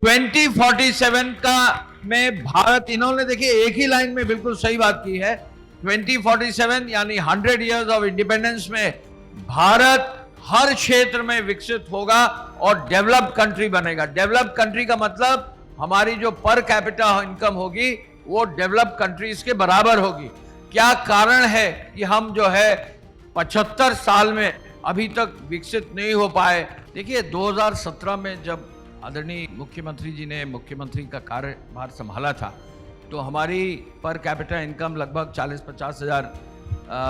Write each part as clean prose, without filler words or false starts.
2047 का में भारत, इन्होंने देखिए एक ही लाइन में बिल्कुल सही बात की है। 2047 यानी 100 इयर्स ऑफ इंडिपेंडेंस में भारत हर क्षेत्र में विकसित होगा और डेवलप्ड कंट्री बनेगा। डेवलप्ड कंट्री का मतलब हमारी जो पर कैपिटा इनकम होगी वो डेवलप्ड कंट्रीज के बराबर होगी। क्या कारण है कि हम जो है 75 साल में अभी तक विकसित नहीं हो पाए? देखिए 2017 में जब आदरणीय मुख्यमंत्री जी ने मुख्यमंत्री का कार्यभार संभाला था तो हमारी पर कैपिटा इनकम लगभग 40-50 हज़ार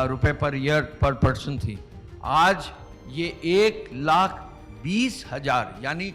रुपए पर ईयर पर पर्सन थी। आज ये 1,20,000 यानी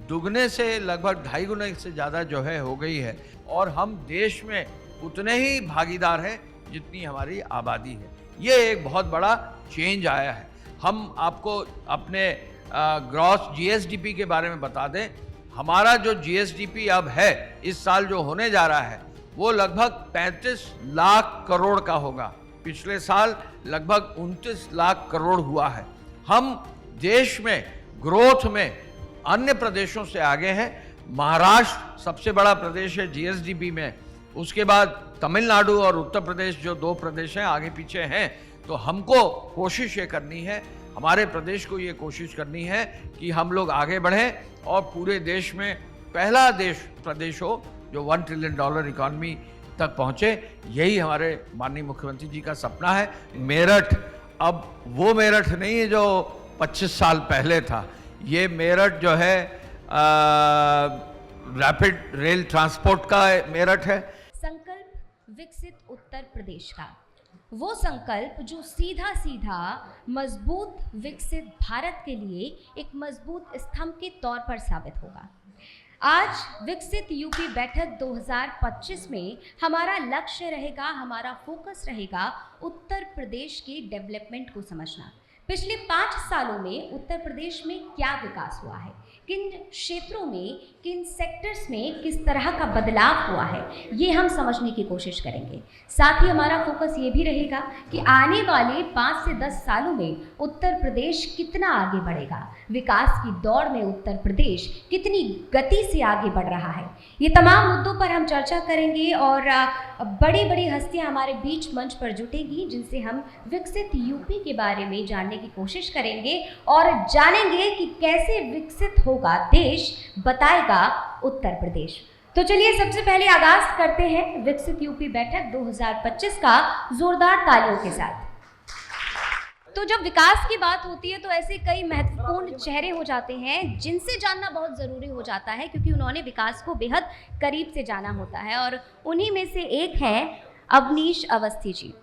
दुगने से लगभग 2.5 गुने से ज़्यादा जो है हो गई है और हम देश में उतने ही भागीदार हैं जितनी हमारी आबादी है। ये एक बहुत बड़ा चेंज आया है। हम आपको अपने ग्रॉस जीएसडीपी के बारे में बता दें। हमारा जो जीएसडीपी अब है इस साल जो होने जा रहा है वो लगभग 35 लाख करोड़ का होगा। पिछले साल लगभग 29 लाख करोड़ हुआ है। हम देश में ग्रोथ में अन्य प्रदेशों से आगे हैं। महाराष्ट्र सबसे बड़ा प्रदेश है जीएसडीपी में, उसके बाद तमिलनाडु और उत्तर प्रदेश जो 2 प्रदेश हैं आगे पीछे हैं। तो हमको कोशिश ये करनी है, हमारे प्रदेश को ये कोशिश करनी है कि हम लोग आगे बढ़ें और पूरे देश में पहला प्रदेश हो जो $1 ट्रिलियन इकॉनमी तक पहुंचे। यही हमारे माननीय मुख्यमंत्री जी का सपना है। मेरठ अब वो मेरठ नहीं है जो 25 साल पहले था। ये मेरठ जो है रैपिड रेल ट्रांसपोर्ट का मेरठ है। संकल्प विकसित उत्तर प्रदेश का वो संकल्प जो सीधा सीधा मजबूत विकसित भारत के लिए एक मजबूत स्तंभ के तौर पर साबित होगा। आज विकसित यूपी बैठक 2025 में हमारा लक्ष्य रहेगा, हमारा फोकस रहेगा उत्तर प्रदेश के डेवलपमेंट को समझना। पिछले 5 सालों में उत्तर प्रदेश में क्या विकास हुआ है, किन क्षेत्रों में, किन सेक्टर्स में किस तरह का बदलाव हुआ है, ये हम समझने की कोशिश करेंगे। साथ ही हमारा फोकस ये भी रहेगा कि आने वाले 5 से 10 सालों में उत्तर प्रदेश कितना आगे बढ़ेगा, विकास की दौड़ में उत्तर प्रदेश कितनी गति से आगे बढ़ रहा है। ये तमाम मुद्दों पर हम चर्चा करेंगे और बड़ी बड़ी हस्तियां हमारे बीच मंच पर जुटेंगी जिनसे हम विकसित यूपी के बारे में जानने की कोशिश करेंगे और जानेंगे कि कैसे विकसित होगा देश, बताएगा उत्तर प्रदेश। तो चलिए सबसे पहले आगाज करते हैं विकसित यूपी बैठक 2025 का जोरदार तालियों के साथ। तो जब विकास की बात होती है तो ऐसे कई महत्वपूर्ण चेहरे हो जाते हैं जिनसे जानना बहुत ज़रूरी हो जाता है क्योंकि उन्होंने विकास को बेहद करीब से जाना होता है और उन्हीं में से एक हैं अवनीश अवस्थी जी,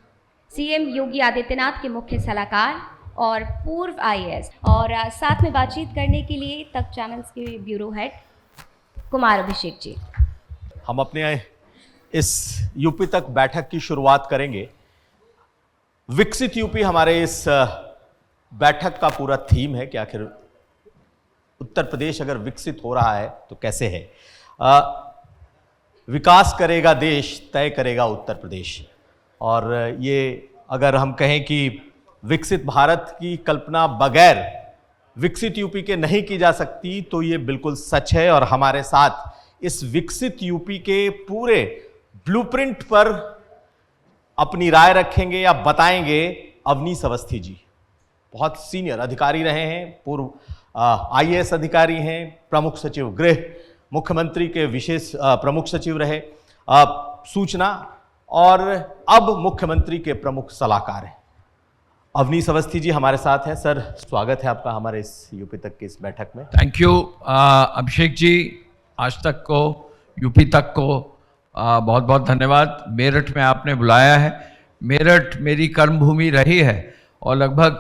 सीएम योगी आदित्यनाथ के मुख्य सलाहकार और पूर्व आईएएस। और साथ में बातचीत करने के लिए तक चैनल्स के ब्यूरो हेड कुमार अभिषेक जी। हम अपने इस यूपी तक बैठक की शुरुआत करेंगे। विकसित यूपी हमारे इस बैठक का पूरा थीम है कि आखिर उत्तर प्रदेश अगर विकसित हो रहा है तो कैसे है। विकास करेगा देश, तय करेगा उत्तर प्रदेश। और ये अगर हम कहें कि विकसित भारत की कल्पना बगैर विकसित यूपी के नहीं की जा सकती तो ये बिल्कुल सच है। और हमारे साथ इस विकसित यूपी के पूरे ब्लूप्रिंट पर अपनी राय रखेंगे या बताएंगे अवनीश अवस्थी जी। बहुत सीनियर अधिकारी रहे हैं, पूर्व आईएएस अधिकारी हैं, प्रमुख सचिव गृह, मुख्यमंत्री के विशेष प्रमुख सचिव रहे, सूचना और अब मुख्यमंत्री के प्रमुख सलाहकार हैं। अवनीश अवस्थी जी हमारे साथ हैं। सर, स्वागत है आपका हमारे इस यूपी तक की इस बैठक में। Thank you Abhishek ji. आज तक को, यूपी तक को बहुत बहुत धन्यवाद। मेरठ में आपने बुलाया है। मेरठ मेरी कर्मभूमि रही है और लगभग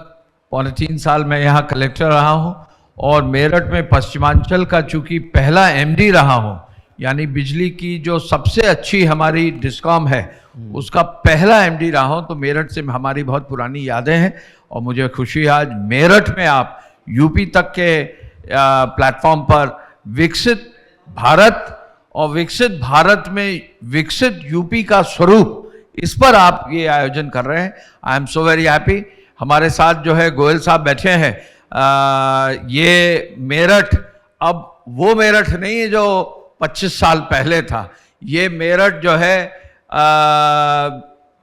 3.25 साल मैं यहाँ कलेक्टर रहा हूँ और मेरठ में पश्चिमांचल का चूँकि पहला एमडी रहा हूँ, यानी बिजली की जो सबसे अच्छी हमारी डिस्कॉम है उसका पहला एमडी रहा हूँ, तो मेरठ से हमारी बहुत पुरानी यादें हैं और मुझे खुशी है आज मेरठ में आप यूपी तक के प्लेटफॉर्म पर विकसित भारत और विकसित भारत में विकसित यूपी का स्वरूप, इस पर आप ये आयोजन कर रहे हैं। I am so very happy. हमारे साथ जो है गोयल साहब बैठे हैं। ये मेरठ अब वो मेरठ नहीं है जो 25 साल पहले था। ये मेरठ जो है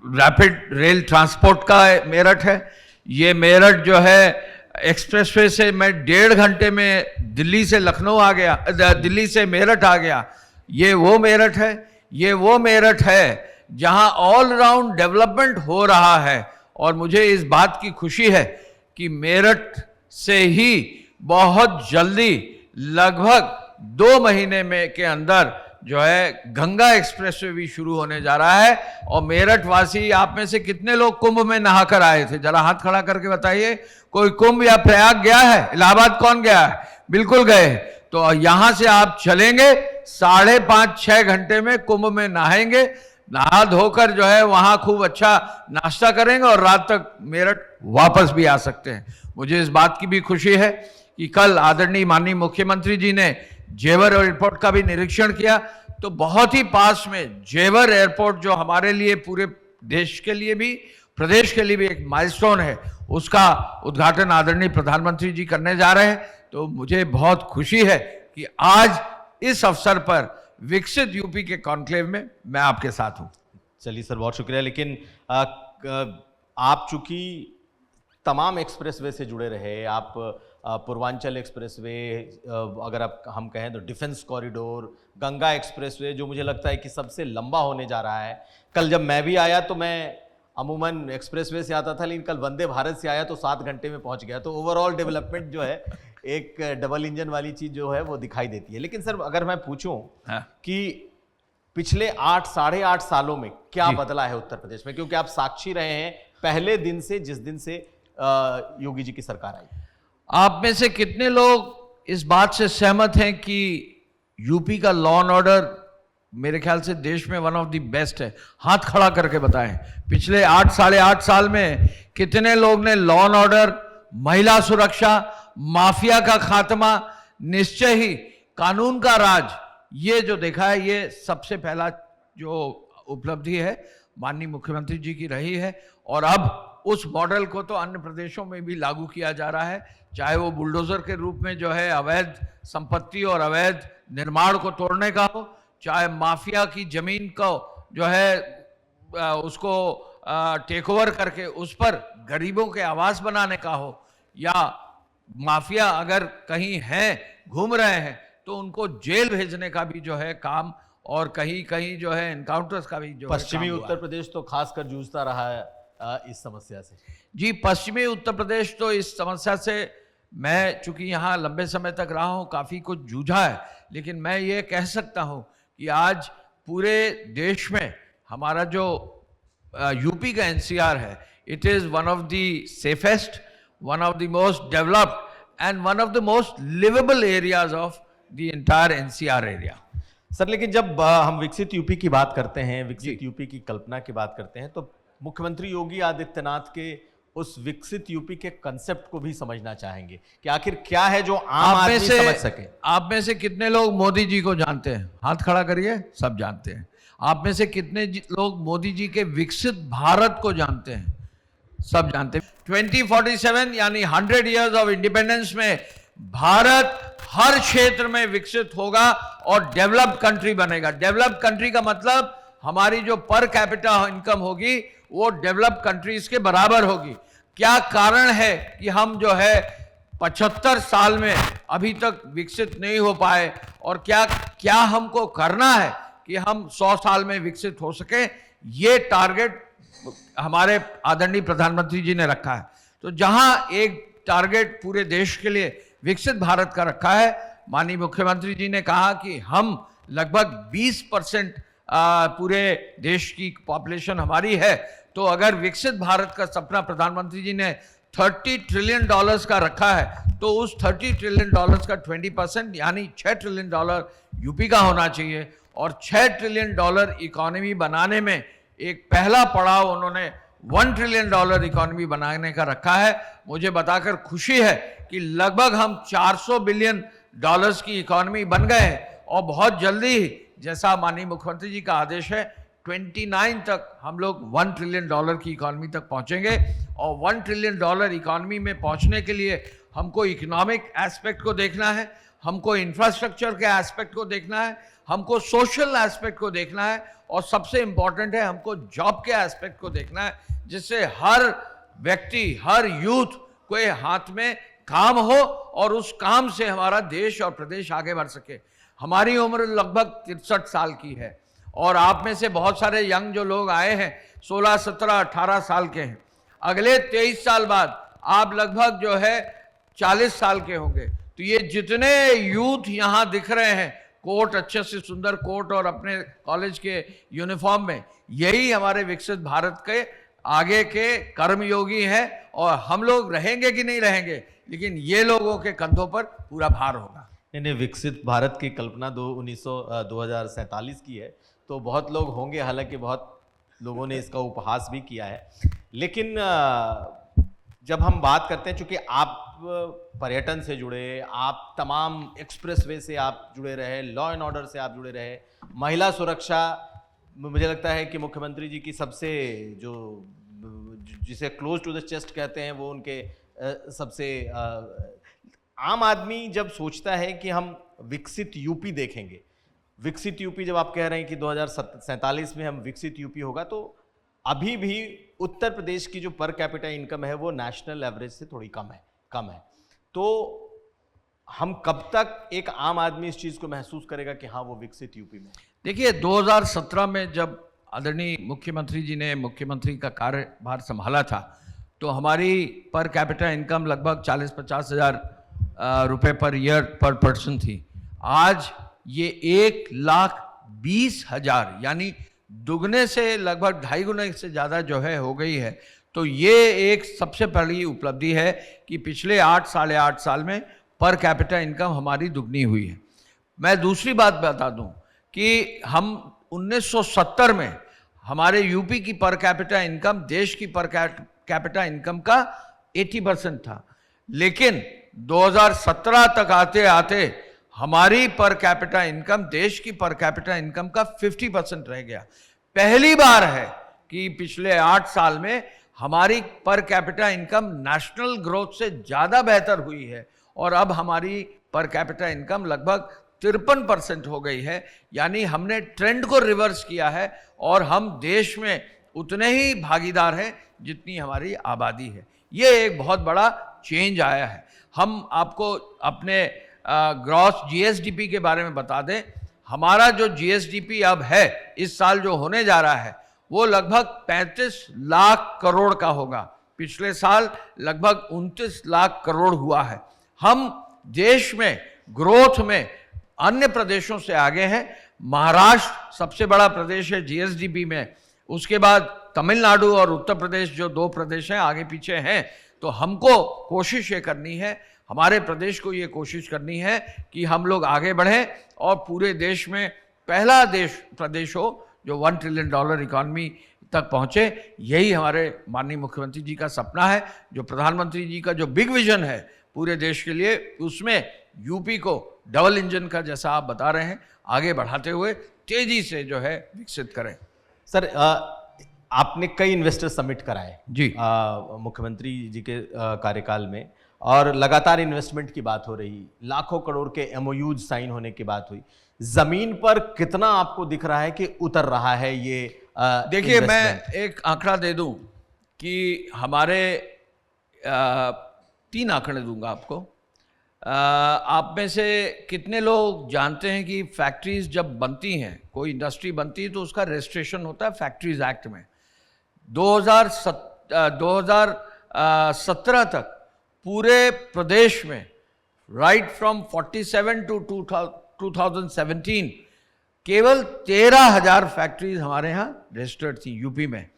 रैपिड रेल ट्रांसपोर्ट का मेरठ है। ये मेरठ जो है एक्सप्रेसवे से मैं 1.5 घंटे में दिल्ली से लखनऊ आ गया, दिल्ली से मेरठ आ गया। ये वो मेरठ है, ये वो मेरठ है जहां ऑल राउंड डेवलपमेंट हो रहा है। और मुझे इस बात की खुशी है कि मेरठ से ही बहुत जल्दी लगभग 2 महीने में के अंदर जो है गंगा एक्सप्रेसवे भी शुरू होने जा रहा है। और मेरठ वासी, आप में से कितने लोग कुंभ में नहाकर आए थे? जरा हाथ खड़ा करके बताइए। कोई कुंभ या प्रयाग गया है? इलाहाबाद कौन गया है? बिल्कुल गए। तो यहां से आप चलेंगे 5.5-6 घंटे में कुंभ में नहाएंगे, नहा धोकर जो है वहां खूब अच्छा नाश्ता करेंगे और रात तक मेरठ वापस भी आ सकते हैं। मुझे इस बात की भी खुशी है कि कल आदरणीय माननीय मुख्यमंत्री जी ने जेवर एयरपोर्ट का भी निरीक्षण किया। तो बहुत ही पास में जेवर एयरपोर्ट, जो हमारे लिए, पूरे देश के लिए भी, प्रदेश के लिए भी एक माइलस्टोन है, उसका उद्घाटन आदरणीय प्रधानमंत्री जी करने जा रहे हैं। तो मुझे बहुत खुशी है कि आज इस अवसर पर विकसित यूपी के कॉन्क्लेव में मैं आपके साथ हूं। चलिए सर, बहुत शुक्रिया। लेकिन आप चूंकि तमाम एक्सप्रेसवे से जुड़े रहे, आप पूर्वांचल एक्सप्रेसवे, अगर हम कहें तो डिफेंस कॉरिडोर, गंगा एक्सप्रेसवे जो मुझे लगता है कि सबसे लंबा होने जा रहा है। कल जब मैं भी आया तो मैं अमूमन एक्सप्रेसवे से आता था, लेकिन कल वंदे भारत से आया तो 7 घंटे में पहुंच गया। तो ओवरऑल डेवलपमेंट जो है, एक डबल इंजन वाली चीज जो है वो दिखाई देती है। लेकिन सर, अगर मैं पूछूं कि पिछले 8-8.5 सालों में क्या बदला है उत्तर प्रदेश में, क्योंकि आप साक्षी रहे हैं पहले दिन से, जिस दिन से योगी जी की सरकार आई। आप में से कितने लोग इस बात से सहमत हैं कि यूपी का लॉ एंड ऑर्डर मेरे ख्याल से देश में वन ऑफ द बेस्ट है? हाथ खड़ा करके बताएं। पिछले 8-8.5 साल में कितने लोग ने लॉ एंड ऑर्डर, महिला सुरक्षा, माफिया का खात्मा, निश्चय ही कानून का राज, ये जो देखा है, ये सबसे पहला जो उपलब्धि है माननीय मुख्यमंत्री जी की रही है। और अब उस मॉडल को तो अन्य प्रदेशों में भी लागू किया जा रहा है, चाहे वो बुलडोजर के रूप में जो है अवैध संपत्ति और अवैध निर्माण को तोड़ने का हो, चाहे माफिया की जमीन को जो है उसको टेक ओवर करके उस पर गरीबों के आवास बनाने का हो, या माफिया अगर कहीं हैं, घूम रहे हैं, तो उनको जेल भेजने का भी जो है काम, और कहीं कहीं जो है एनकाउंटर्स का भी जो पश्चिमी उत्तर प्रदेश तो खासकर जूझता रहा है इस समस्या से। जी, पश्चिमी उत्तर प्रदेश तो इस समस्या से, मैं चूंकि यहाँ लंबे समय तक रहा हूँ, काफ़ी कुछ जूझा है। लेकिन मैं ये कह सकता हूँ कि आज पूरे देश में हमारा जो यूपी का एनसीआर है, it is one of the safest, one of the most developed and one of the most liveable areas of the entire NCR area. Sir, लेकिन जब हम विकसित यूपी की बात करते हैं, विकसित यूपी की कल्पना की बात करते हैं, तो मुख्यमंत्री योगी आदित्यनाथ के उस विकसित यूपी के कंसेप्ट को भी समझना चाहेंगे कि आखिर क्या है जो आम आदमी समझ सके। आप में से कितने लोग मोदी जी को जानते हैं? हाथ खड़ा करिए। सब जानते हैं। आप में से कितने लोग मोदी जी के विकसित भारत को जानते हैं? सब जानते हैं। 2047 यानी 100 इयर्स ऑफ इंडिपेंडेंस में भारत हर क्षेत्र में विकसित होगा और डेवलप्ड कंट्री बनेगा। डेवलप्ड कंट्री का मतलब हमारी जो पर कैपिटा इनकम होगी वो डेवलप्ड कंट्रीज के बराबर होगी। क्या कारण है कि हम जो है 75 साल में अभी तक विकसित नहीं हो पाए, और क्या हमको करना है कि हम 100 साल में विकसित हो सके? ये टारगेट हमारे आदरणीय प्रधानमंत्री जी ने रखा है। तो जहां एक टारगेट पूरे देश के लिए विकसित भारत का रखा है, माननीय मुख्यमंत्री जी ने कहा कि हम लगभग 20% पूरे देश की पॉपुलेशन हमारी है, तो अगर विकसित भारत का सपना प्रधानमंत्री जी ने $30 ट्रिलियन का रखा है, तो उस $30 ट्रिलियन का 20% यानी $6 ट्रिलियन यूपी का होना चाहिए। और $6 ट्रिलियन इकोनॉमी बनाने में एक पहला पड़ाव उन्होंने $1 ट्रिलियन इकोनॉमी बनाने का रखा है। मुझे बताकर खुशी है कि लगभग हम $400 बिलियन की इकोनॉमी बन गए हैं, और बहुत जल्दी ही, जैसा माननीय मुख्यमंत्री जी का आदेश है, 29 तक हम लोग $1 ट्रिलियन की इकोनॉमी तक पहुंचेंगे। और $1 ट्रिलियन इकोनॉमी में पहुंचने के लिए हमको इकोनॉमिक एस्पेक्ट को देखना है, हमको इंफ्रास्ट्रक्चर के एस्पेक्ट को देखना है, हमको सोशल एस्पेक्ट को देखना है और सबसे इंपॉर्टेंट है हमको जॉब के एस्पेक्ट को देखना है, जिससे हर व्यक्ति, हर यूथ को हाथ में काम हो और उस काम से हमारा देश और प्रदेश आगे बढ़ सके। हमारी उम्र लगभग 63 साल की है और आप में से बहुत सारे यंग जो लोग आए हैं 16, 17, 18 साल के हैं। अगले 23 साल बाद आप लगभग जो है 40 साल के होंगे। तो ये जितने यूथ यहाँ दिख रहे हैं कोट, अच्छे से सुंदर कोट और अपने कॉलेज के यूनिफॉर्म में, यही हमारे विकसित भारत के आगे के कर्मयोगी हैं। और हम लोग रहेंगे कि नहीं रहेंगे, लेकिन ये लोगों के कंधों पर पूरा भार होगा। इन्हें विकसित भारत की कल्पना 2047 की है, तो बहुत लोग होंगे, हालांकि बहुत लोगों ने इसका उपहास भी किया है। लेकिन जब हम बात करते हैं, चूंकि आप पर्यटन से जुड़े, आप तमाम एक्सप्रेसवे से आप जुड़े रहे, लॉ एंड ऑर्डर से आप जुड़े रहे, महिला सुरक्षा मुझे लगता है कि मुख्यमंत्री जी की सबसे जो जिसे क्लोज टू द चेस्ट कहते हैं वो उनके सबसे आम आदमी जब सोचता है कि हम विकसित यूपी देखेंगे, विकसित यूपी जब आप कह रहे हैं कि 2047 में हम विकसित यूपी होगा, तो अभी भी उत्तर प्रदेश की जो पर कैपिटा इनकम है वो नेशनल एवरेज से थोड़ी कम है। तो हम कब तक एक आम आदमी इस चीज़ को महसूस करेगा कि हाँ वो विकसित यूपी में? देखिए 2017 में जब आदरणीय मुख्यमंत्री जी ने मुख्यमंत्री का कार्यभार संभाला था, तो हमारी पर कैपिटा इनकम लगभग 40-50 हज़ार रुपये पर ईयर पर पर्सन थी। आज ये 1,20,000 यानी दुगने से लगभग 2.5 गुना से ज़्यादा जो है हो गई है। तो ये एक सबसे बड़ी उपलब्धि है कि पिछले 8 साढ़े 8 साल में पर कैपिटा इनकम हमारी दुगनी हुई है। मैं दूसरी बात बता दूं कि हम 1970 में हमारे यूपी की पर कैपिटा इनकम देश की पर कैपिटा इनकम का 80% था, लेकिन 2017 तक आते आते हमारी पर कैपिटा इनकम देश की पर कैपिटा इनकम का 50% रह गया। पहली बार है कि पिछले 8 साल में हमारी per capita income national growth से ज़्यादा बेहतर हुई है और अब हमारी पर कैपिटा इनकम लगभग 53% हो गई है। यानी हमने ट्रेंड को रिवर्स किया है और हम देश में उतने ही भागीदार हैं जितनी हमारी आबादी है। ये एक बहुत बड़ा चेंज आया है। हम आपको अपने ग्रॉस जीएसडीपी के बारे में बता दें। हमारा जो जीएसडीपी अब है, इस साल जो होने जा रहा है, वो लगभग 35 लाख करोड़ का होगा। पिछले साल लगभग 29 लाख करोड़ हुआ है। हम देश में ग्रोथ में अन्य प्रदेशों से आगे हैं। महाराष्ट्र सबसे बड़ा प्रदेश है जीएसडीपी में, उसके बाद तमिलनाडु और उत्तर प्रदेश जो 2 प्रदेश हैं आगे पीछे हैं। तो हमको कोशिश ये करनी है, हमारे प्रदेश को ये कोशिश करनी है कि हम लोग आगे बढ़ें और पूरे देश में पहला प्रदेश हो जो $1 ट्रिलियन इकॉनमी तक पहुँचे। यही हमारे माननीय मुख्यमंत्री जी का सपना है। जो प्रधानमंत्री जी का जो बिग विजन है पूरे देश के लिए, उसमें यूपी को डबल इंजन का जैसा आप बता रहे हैं आगे बढ़ाते हुए तेजी से जो है विकसित करें। सर आपने कई इन्वेस्टर समिट कराए जी मुख्यमंत्री जी के कार्यकाल में, और लगातार इन्वेस्टमेंट की बात हो रही, लाखों करोड़ के एमओयूज साइन होने की बात हुई। जमीन पर कितना आपको दिख रहा है कि उतर रहा है ये? देखिए मैं एक आंकड़ा दे दूं कि हमारे 3 आंकड़े दूंगा आपको। आप में से कितने लोग जानते हैं कि फैक्ट्रीज जब बनती हैं, कोई इंडस्ट्री बनती है तो उसका रजिस्ट्रेशन होता है फैक्ट्रीज एक्ट में। 2017 तक पूरे प्रदेश में राइट फ्रॉम 47 टू 2017 केवल 13,000 फैक्ट्रीज हमारे यहाँ रजिस्टर्ड थी यूपी में।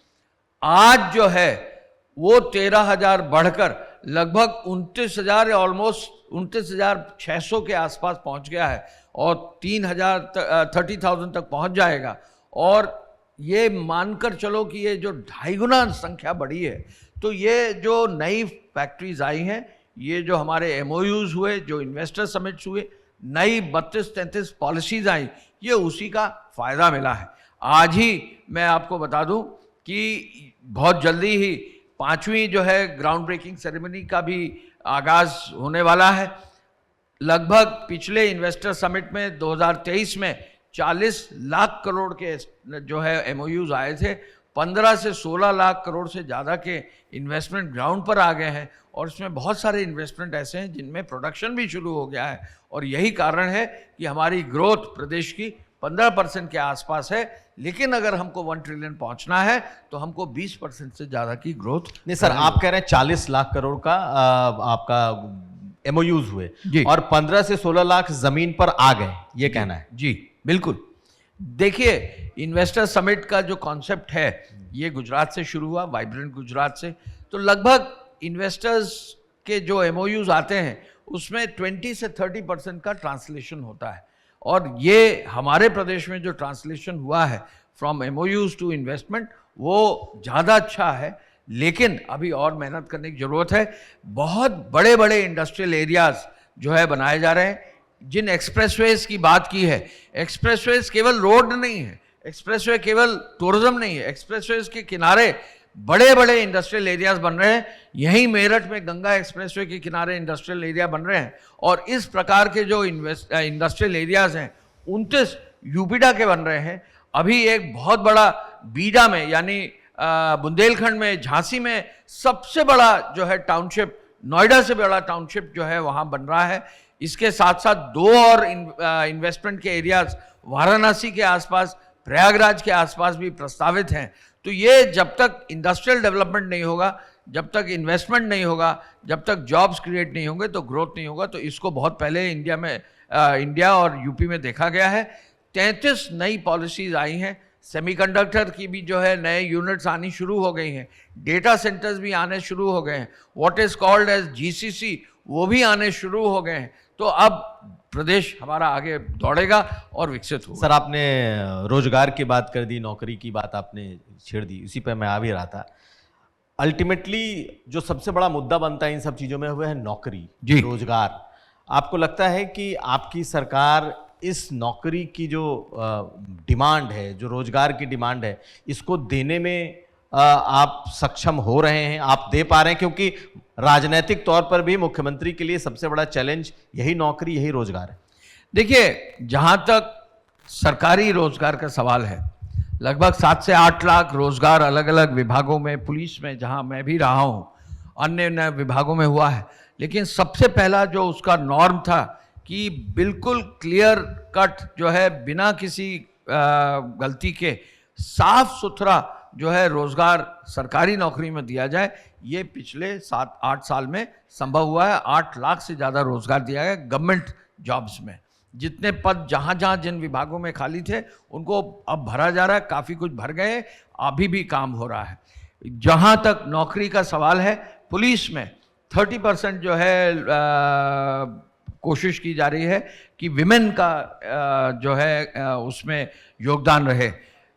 आज जो है वो 13,000 बढ़कर लगभग 29,000 ऑलमोस्ट 29,600 के आसपास पहुंच गया है और 30,000 तक पहुंच जाएगा। और ये मानकर चलो कि ये जो 2.5 गुना संख्या बढ़ी है, तो ये जो नई फैक्ट्रीज आई हैं, ये जो हमारे एमओयूज हुए, जो इन्वेस्टर समिट्स हुए, नई 32-33 पॉलिसीज आई, ये उसी का फ़ायदा मिला है। आज ही मैं आपको बता दूं कि बहुत जल्दी ही 5वीं जो है ग्राउंड ब्रेकिंग सेरेमनी का भी आगाज़ होने वाला है। लगभग पिछले इन्वेस्टर समिट में 2023 में 40 लाख करोड़ के जो है एमओयूज आए थे। 15 से 16 लाख करोड़ से ज़्यादा के इन्वेस्टमेंट ग्राउंड पर आ गए हैं और इसमें बहुत सारे इन्वेस्टमेंट ऐसे हैं जिनमें प्रोडक्शन भी शुरू हो गया है और यही कारण है कि हमारी ग्रोथ प्रदेश की 15% के आसपास है। लेकिन अगर हमको 1 ट्रिलियन पहुंचना है तो हमको 20% से ज़्यादा की ग्रोथ। नहीं सर, आप कह रहे हैं 40 लाख करोड़ का आपका एमओयूज हुए जी। और 15 से 16 लाख जमीन पर आ गए, ये कहना है? जी बिल्कुल। देखिए, इन्वेस्टर समिट का जो कॉन्सेप्ट है ये गुजरात से शुरू हुआ, वाइब्रेंट गुजरात से। तो लगभग इन्वेस्टर्स के जो एमओयूज आते हैं उसमें 20 से 30% का ट्रांसलेशन होता है और ये हमारे प्रदेश में जो ट्रांसलेशन हुआ है फ्रॉम एमओयूज टू इन्वेस्टमेंट वो ज़्यादा अच्छा है। लेकिन अभी और मेहनत करने की ज़रूरत है। बहुत बड़े बड़े इंडस्ट्रियल एरियाज जो है बनाए जा रहे हैं। जिन एक्सप्रेसवेज की बात की है, एक्सप्रेसवेज केवल रोड नहीं है, एक्सप्रेसवे केवल टूरिज्म नहीं है, एक्सप्रेसवेज के किनारे बड़े बड़े इंडस्ट्रियल एरियाज बन रहे हैं। यहीं मेरठ में गंगा एक्सप्रेसवे के किनारे इंडस्ट्रियल एरिया बन रहे हैं और इस प्रकार के जो इंडस्ट्रियल एरियाज हैं 29 यूपीडा के बन रहे हैं। अभी एक बहुत बड़ा बीडा में यानी बुंदेलखंड में, झांसी में सबसे बड़ा जो है टाउनशिप, नोएडा से बड़ा टाउनशिप जो है वहाँ बन रहा है। इसके साथ साथ 2 और इन्वेस्टमेंट के एरियाज वाराणसी के आसपास, प्रयागराज के आसपास भी प्रस्तावित हैं। तो ये जब तक इंडस्ट्रियल डेवलपमेंट नहीं होगा, जब तक इन्वेस्टमेंट नहीं होगा, जब तक जॉब्स क्रिएट नहीं होंगे तो ग्रोथ नहीं होगा। तो इसको बहुत पहले इंडिया और यूपी में देखा गया है। 33 नई पॉलिसीज आई हैं। सेमीकंडक्टर की भी जो है नए यूनिट्स आनी शुरू हो गई हैं, डेटा सेंटर्स भी आने शुरू हो गए हैं, what is called as GCC वो भी आने शुरू हो गए हैं। तो अब प्रदेश हमारा आगे दौड़ेगा और विकसित होगा। सर, आपने रोजगार की बात कर दी, नौकरी की बात आपने छेड़ दी, इसी पे मैं आ भी रहा था। अल्टीमेटली जो सबसे बड़ा मुद्दा बनता है इन सब चीज़ों में हुआ है नौकरी, जी। रोजगार। आपको लगता है कि आपकी सरकार इस नौकरी की जो डिमांड है, जो रोजगार की डिमांड है, इसको देने में आप सक्षम हो रहे हैं, आप दे पा रहे हैं? क्योंकि राजनीतिक तौर पर भी मुख्यमंत्री के लिए सबसे बड़ा चैलेंज यही नौकरी, यही रोजगार है। देखिए, जहाँ तक सरकारी रोजगार का सवाल है, लगभग 7 से 8 लाख रोजगार अलग अलग विभागों में, पुलिस में जहाँ मैं भी रहा हूँ, अन्य विभागों में हुआ है। लेकिन सबसे पहला जो उसका नॉर्म था कि बिल्कुल क्लियर कट जो है, बिना किसी गलती के साफ सुथरा जो है रोजगार सरकारी नौकरी में दिया जाए, ये पिछले 7-8 साल में संभव हुआ है। 8 लाख से ज़्यादा रोजगार दिया गया गवर्नमेंट जॉब्स में। जितने पद जहाँ जहाँ जिन विभागों में खाली थे उनको अब भरा जा रहा है, काफ़ी कुछ भर गए, अभी भी काम हो रहा है। जहाँ तक नौकरी का सवाल है, पुलिस में 30% जो है कोशिश की जा रही है कि विमेन का जो है उसमें योगदान रहे।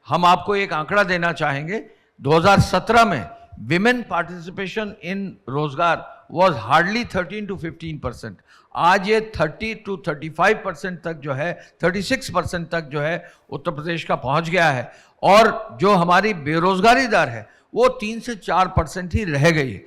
हम आपको एक आंकड़ा देना चाहेंगे, 2017 में विमेन पार्टिसिपेशन इन रोजगार वाज हार्डली 13 to 15%। आज ये 30 to 35% तक जो है, 36% तक जो है उत्तर प्रदेश का पहुंच गया है। और जो हमारी बेरोजगारी दर है वो 3 से 4% ही रह गई है।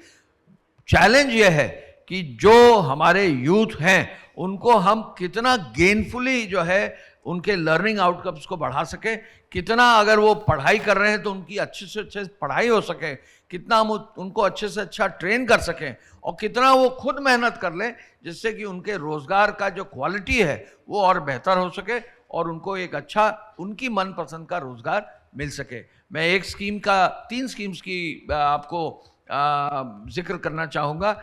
चैलेंज ये है कि जो हमारे यूथ हैं उनको हम कितना गेनफुली जो है उनके लर्निंग आउटकम्स को बढ़ा सके, कितना अगर वो पढ़ाई कर रहे हैं तो उनकी अच्छे से अच्छे पढ़ाई हो सके, कितना हम उनको अच्छे से अच्छा ट्रेन कर सकें और कितना वो खुद मेहनत कर लें जिससे कि उनके रोजगार का जो क्वालिटी है वो और बेहतर हो सके और उनको एक अच्छा उनकी मनपसंद का रोजगार मिल सके। मैं एक स्कीम का 3 स्कीम्स की आपको जिक्र करना चाहूँगा।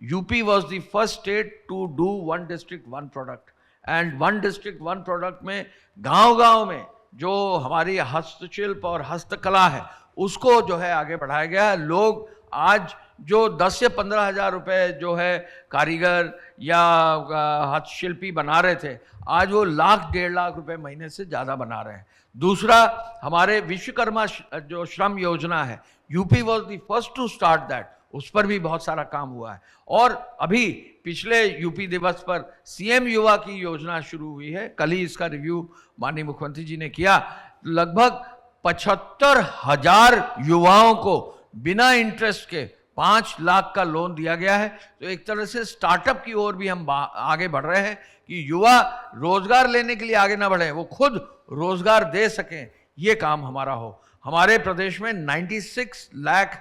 UP was the first state to do 1 district 1 product and 1 district 1 product में गांव-गांव में जो हमारी हस्तशिल्प और हस्तकला है उसको जो है आगे बढ़ाया गया है। लोग आज जो 10 से 15 हज़ार रुपये जो है कारीगर या हस्तशिल्पी बना रहे थे, आज वो लाख 1.5 लाख रुपए महीने से ज़्यादा बना रहे हैं। दूसरा, हमारे विश्वकर्मा जो श्रम योजना है, UP was the first to start that, उस पर भी बहुत सारा काम हुआ है। और अभी पिछले यूपी दिवस पर सीएम युवा की योजना शुरू हुई है, कल ही इसका रिव्यू माननीय मुख्यमंत्री जी ने किया। लगभग 75,000 युवाओं को बिना इंटरेस्ट के 5 लाख का लोन दिया गया है। तो एक तरह से स्टार्टअप की ओर भी हम आगे बढ़ रहे हैं कि युवा रोजगार लेने के लिए आगे ना बढ़े, वो खुद रोजगार दे सकें, ये काम हमारा हो। हमारे प्रदेश में 96 लाख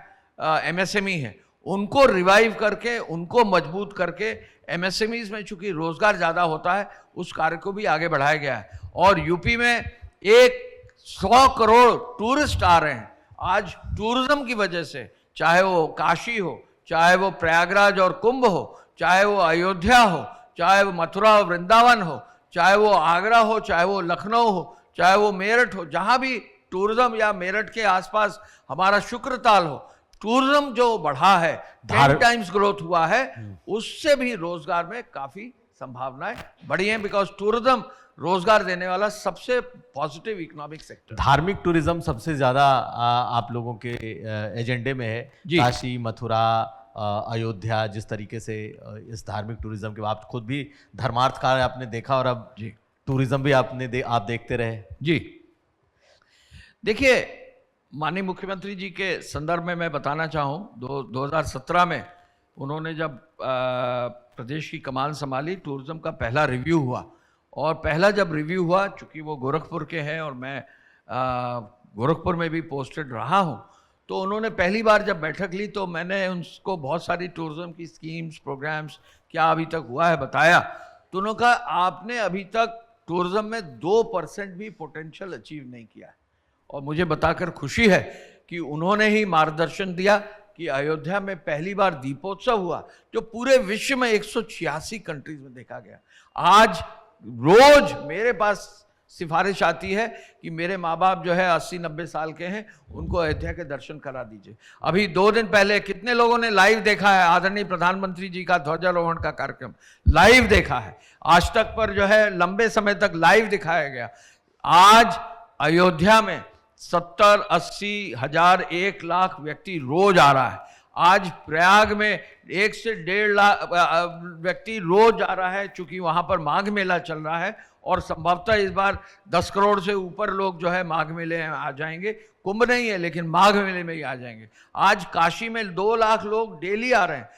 MSME है, उनको रिवाइव करके, उनको मजबूत करके, MSMEs में चूंकि रोजगार ज़्यादा होता है, उस कार्य को भी आगे बढ़ाया गया है। और यूपी में 100 करोड़ टूरिस्ट आ रहे हैं आज टूरिज्म की वजह से, चाहे वो काशी हो, चाहे वो प्रयागराज और कुंभ हो, चाहे वो अयोध्या हो, चाहे वो मथुरा और वृंदावन हो, चाहे वो आगरा हो, चाहे वो लखनऊ हो, चाहे वो मेरठ हो, जहां भी टूरिज्म या मेरठ के आसपास हमारा शुक्रताल हो, टूरिज्म जो बढ़ा है, 10 टाइम्स ग्रोथ हुआ है, उससे भी रोजगार में काफी संभावनाएं बढ़ी हैं, बिकॉज टूरिज्म रोजगार देने वाला सबसे पॉजिटिव इकोनॉमिक सेक्टर। धार्मिक टूरिज्म सबसे ज्यादा आप लोगों के एजेंडे में है। काशी, मथुरा, अयोध्या, जिस तरीके से इस धार्मिक टूरिज्म के आप खुद भी धर्मार्थ कार्य आपने देखा, और अब जी टूरिज्म भी आप देखते रहे। जी देखिए, माननीय मुख्यमंत्री जी के संदर्भ में मैं बताना चाहूँ, 2017 में उन्होंने जब प्रदेश की कमान संभाली, टूरिज्म का पहला रिव्यू हुआ, और पहला जब रिव्यू हुआ, चूँकि वो गोरखपुर के हैं और मैं गोरखपुर में भी पोस्टेड रहा हूँ, तो उन्होंने पहली बार जब बैठक ली तो मैंने उनको बहुत सारी टूरिज्म की स्कीम्स, प्रोग्राम्स क्या अभी तक हुआ है बताया। तो उन्होंने कहा आपने अभी तक टूरिज्म में 2% भी पोटेंशियल अचीव नहीं किया है। और मुझे बताकर खुशी है कि उन्होंने ही मार्गदर्शन दिया कि अयोध्या में पहली बार दीपोत्सव हुआ, जो पूरे विश्व में 186 कंट्रीज में देखा गया। आज रोज मेरे पास सिफारिश आती है कि मेरे माँ बाप जो है 80-90 साल के हैं, उनको अयोध्या के दर्शन करा दीजिए। अभी 2 दिन पहले कितने लोगों ने लाइव देखा है आदरणीय प्रधानमंत्री जी का ध्वजारोहण का कार्यक्रम, लाइव देखा है। आज तक पर जो है लंबे समय तक लाइव दिखाया गया। आज अयोध्या में 70-80 हजार 1 लाख व्यक्ति रोज आ रहा है। आज प्रयाग में 1 से 1.5 लाख व्यक्ति रोज आ रहा है, चूंकि वहां पर माघ मेला चल रहा है, और संभवतः इस बार 10 करोड़ से ऊपर लोग जो है माघ मेले में आ जाएंगे। कुंभ नहीं है, लेकिन माघ मेले में ही आ जाएंगे। आज काशी में 2 लाख लोग डेली आ रहे हैं।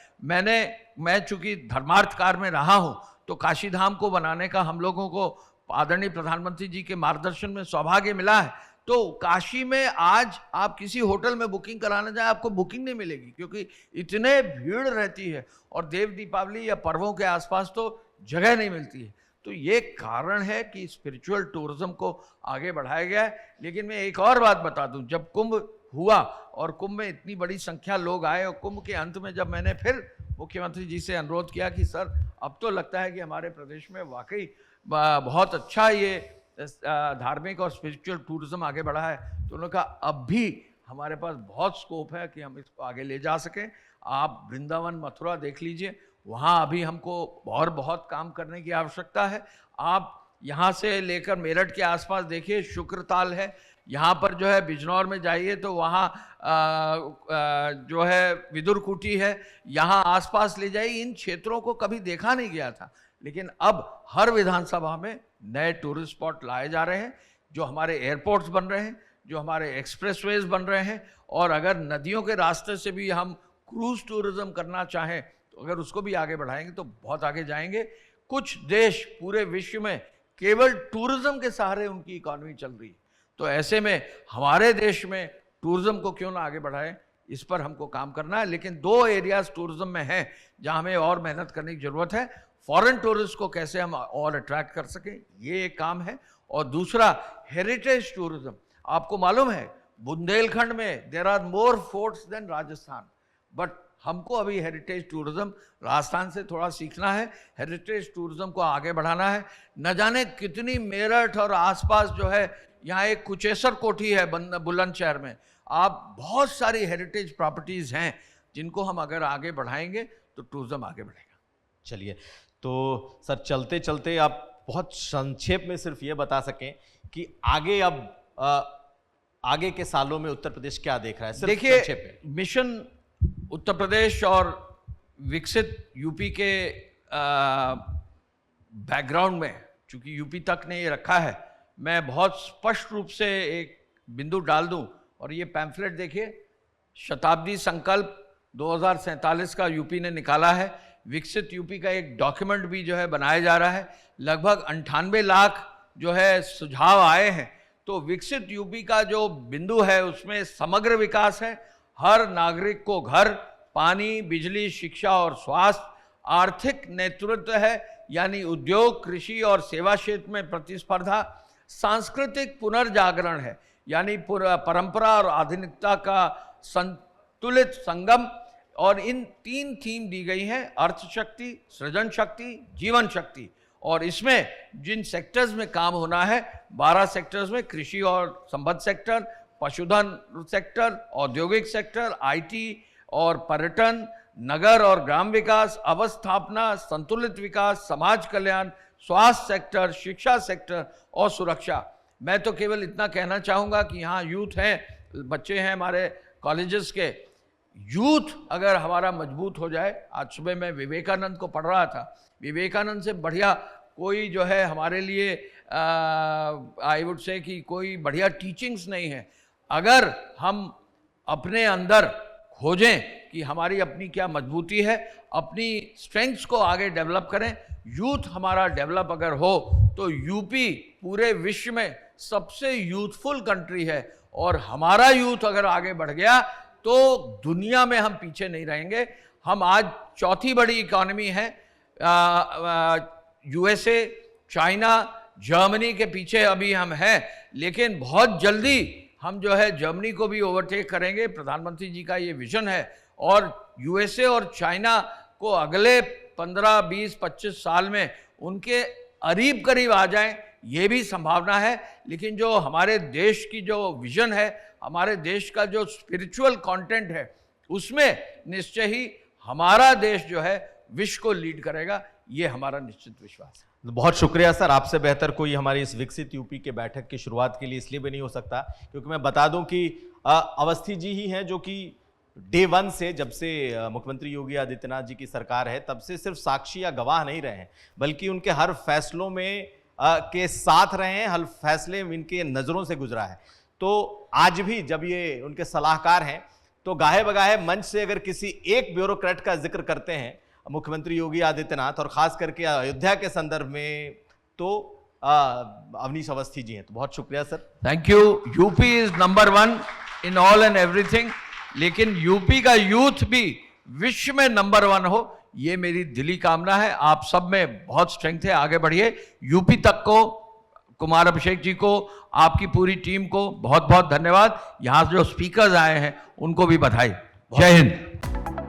मैं चूंकि धर्मार्थ कार्य में रहा हूं, तो काशी धाम को बनाने का हम लोगों को आदरणीय प्रधानमंत्री जी के मार्गदर्शन में सौभाग्य मिला है। तो काशी में आज आप किसी होटल में बुकिंग कराने जाए, आपको बुकिंग नहीं मिलेगी, क्योंकि इतने भीड़ रहती है, और देव दीपावली या पर्वों के आसपास तो जगह नहीं मिलती है। तो ये कारण है कि स्पिरिचुअल टूरिज्म को आगे बढ़ाया गया है। लेकिन मैं एक और बात बता दूं, जब कुंभ हुआ और कुंभ में इतनी बड़ी संख्या लोग आए, और कुंभ के अंत में जब मैंने फिर मुख्यमंत्री जी से अनुरोध किया कि सर अब तो लगता है कि हमारे प्रदेश में वाकई बहुत अच्छा ये धार्मिक और स्पिरिचुअल टूरिज्म आगे बढ़ा है, तो उन्होंने कहा अब भी हमारे पास बहुत स्कोप है कि हम इसको आगे ले जा सकें। आप वृंदावन, मथुरा देख लीजिए, वहाँ अभी हमको और बहुत काम करने की आवश्यकता है। आप यहाँ से लेकर मेरठ के आसपास देखिए, शुक्रताल है, यहाँ पर जो है बिजनौर में जाइए तो वहाँ जो है विदुर कुटी है, यहाँ आसपास ले जाइए। इन क्षेत्रों को कभी देखा नहीं गया था, लेकिन अब हर विधानसभा में नए टूरिस्ट स्पॉट लाए जा रहे हैं, जो हमारे एयरपोर्ट्स बन रहे हैं, जो हमारे एक्सप्रेसवेज बन रहे हैं, और अगर नदियों के रास्ते से भी हम क्रूज टूरिज्म करना चाहें तो अगर उसको भी आगे बढ़ाएंगे तो बहुत आगे जाएंगे। कुछ देश पूरे विश्व में केवल टूरिज्म के सहारे उनकी इकॉनमी चल रही है, तो ऐसे में हमारे देश में टूरिज्म को क्यों ना आगे बढ़ाएं, इस पर हमको काम करना है। लेकिन 2 एरियाज टूरिज्म में हैं जहां हमें और मेहनत करने की जरूरत है। फॉरेन टूरिस्ट को कैसे हम और अट्रैक्ट कर सकें, ये एक काम है। और दूसरा हेरिटेज टूरिज्म। आपको मालूम है बुंदेलखंड में there are more forts than Rajasthan, but हमको अभी हेरिटेज टूरिज्म राजस्थान से थोड़ा सीखना है, हेरिटेज टूरिज्म को आगे बढ़ाना है। न जाने कितनी मेरठ और आसपास जो है, यहाँ एक कुचेसर कोठी है बुलंदशहर में, आप बहुत सारी हेरिटेज प्रॉपर्टीज हैं जिनको हम अगर आगे बढ़ाएंगे तो टूरिज्म आगे बढ़ेगा। चलिए, तो सर चलते चलते आप बहुत संक्षेप में सिर्फ ये बता सकें कि आगे अब आगे के सालों में उत्तर प्रदेश क्या देख रहा है? देखिए, मिशन उत्तर प्रदेश और विकसित यूपी के बैकग्राउंड में, चूंकि यूपी तक ने ये रखा है, मैं बहुत स्पष्ट रूप से एक बिंदु डाल दूं, और ये पैम्फलेट देखिए, शताब्दी संकल्प 2047 का यूपी ने निकाला है। विकसित यूपी का एक डॉक्यूमेंट भी जो है बनाया जा रहा है। लगभग 98 लाख जो है सुझाव आए हैं। तो विकसित यूपी का जो बिंदु है उसमें समग्र विकास है, हर नागरिक को घर, पानी, बिजली, शिक्षा और स्वास्थ्य, आर्थिक नेतृत्व है यानी उद्योग, कृषि और सेवा क्षेत्र में प्रतिस्पर्धा, सांस्कृतिक पुनर्जागरण है यानी परंपरा और आधुनिकता का संतुलित संगम। और इन 3 थीम दी गई हैं, अर्थ शक्ति, सृजन शक्ति, जीवन शक्ति। और इसमें जिन सेक्टर्स में काम होना है, 12 सेक्टर्स में कृषि और संबद्ध सेक्टर, पशुधन सेक्टर, औद्योगिक सेक्टर, आईटी और पर्यटन, नगर और ग्राम विकास, अवस्थापना, संतुलित विकास, समाज कल्याण, स्वास्थ्य सेक्टर, शिक्षा सेक्टर और सुरक्षा। मैं तो केवल इतना कहना चाहूँगा कि यहाँ यूथ हैं, बच्चे हैं हमारे कॉलेजेस के, यूथ अगर हमारा मजबूत हो जाए। आज सुबह मैं विवेकानंद को पढ़ रहा था, विवेकानंद से बढ़िया कोई जो है हमारे लिए आई वुड से कि कोई बढ़िया टीचिंग्स नहीं है। अगर हम अपने अंदर खोजें कि हमारी अपनी क्या मजबूती है, अपनी स्ट्रेंथ्स को आगे डेवलप करें, यूथ हमारा डेवलप अगर हो तो यूपी पूरे विश्व में सबसे यूथफुल कंट्री है। और हमारा यूथ अगर आगे बढ़ गया तो दुनिया में हम पीछे नहीं रहेंगे। हम आज चौथी बड़ी इकोनॉमी है, यूएसए, चाइना, जर्मनी के पीछे अभी हम हैं, लेकिन बहुत जल्दी हम जो है जर्मनी को भी ओवरटेक करेंगे। प्रधानमंत्री जी का ये विजन है। और यूएसए और चाइना को अगले 15, 20, 25 साल में उनके करीब आ जाएं, ये भी संभावना है। लेकिन जो हमारे देश की जो विजन है, हमारे देश का जो स्पिरिचुअल कंटेंट है, उसमें निश्चय ही हमारा देश जो है विश्व को लीड करेगा, ये हमारा निश्चित विश्वास है। बहुत शुक्रिया सर। आपसे बेहतर कोई हमारी इस विकसित यूपी के बैठक की शुरुआत के लिए इसलिए भी नहीं हो सकता क्योंकि मैं बता दूं कि अवस्थी जी ही हैं जो कि डे 1 से, जब से मुख्यमंत्री योगी आदित्यनाथ जी की सरकार है, तब से सिर्फ साक्षी या गवाह नहीं रहे हैं, बल्कि उनके हर फैसलों में के साथ रहे हैं, हर फैसले इनके नज़रों से गुजरा है। तो आज भी जब ये उनके सलाहकार हैं तो गाहे बगाहे मंच से अगर किसी एक ब्यूरोक्रेट का जिक्र करते हैं मुख्यमंत्री योगी आदित्यनाथ, और खास करके अयोध्या के संदर्भ में, तो अवनीश अवस्थी जी हैं। तो बहुत शुक्रिया sir. Thank you. UP is number 1 in all and everything, लेकिन यूपी का यूथ भी विश्व में नंबर 1 हो, ये मेरी दिली कामना है। आप सब में बहुत स्ट्रेंथ है, आगे बढ़िए। यूपी तक को, कुमार अभिषेक जी को, आपकी पूरी टीम को बहुत बहुत धन्यवाद। यहाँ जो स्पीकर्स आए हैं उनको भी बधाई। जय हिंद।